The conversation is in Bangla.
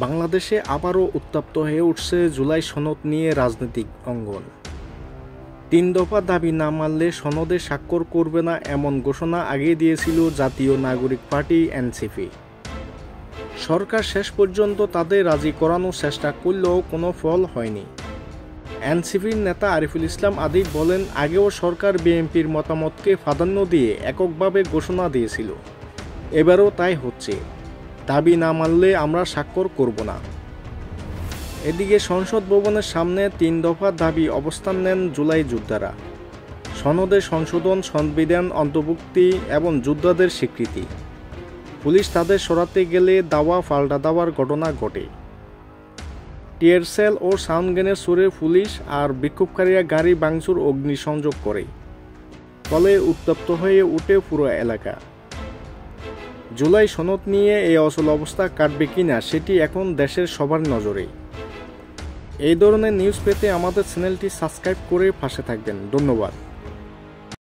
বাংলাদেশে আবারও উত্তপ্ত হয়ে উঠছে জুলাই সনদ নিয়ে রাজনৈতিক অঙ্গন। ৩ দফা দাবি না মানলে সনদে স্বাক্ষর করবে না এমন ঘোষণা আগেই দিয়েছিল জাতীয় নাগরিক পার্টি এনসিপি। সরকার শেষ পর্যন্ত তাদের রাজি করানোর চেষ্টা করলেও কোনো ফল হয়নি। এনসিপির নেতা আরিফুল ইসলাম আদিব বলেন, আগেও সরকার বিএনপির মতামতকে প্রাধান্য দিয়ে এককভাবে ঘোষণা দিয়েছিল, এবারও তাই হচ্ছে। দাবি না মানলে আমরা স্বাক্ষর করব না। এদিকে সংসদ ভবনের সামনে ৩ দফা দাবি অবস্থান নেন জুলাই যোদ্ধারা। সনদে সংশোধন, সংবিধান অন্তর্ভুক্তি এবং যোদ্ধাদের স্বীকৃতি। পুলিশ তাদের সরাতে গেলে দাওয়া পাল্টা দেওয়ার ঘটনা ঘটে। টিয়ার সেল ও সাউন্ড গ্রেনেড ছুড়ে পুলিশ আর বিক্ষোভকারীরা গাড়ি ভাঙচুর, অগ্নিসংযোগ করে। ফলে উত্তপ্ত হয়ে ওঠে পুরো এলাকা। জুলাই সনদ নিয়ে এই অচল অবস্থা কাটবে কিনা সেটি এখন দেশের সবার নজরে। এই ধরনের নিউজ পেতে আমাদের চ্যানেলটি সাবস্ক্রাইব করে পাশে থাকবেন। ধন্যবাদ।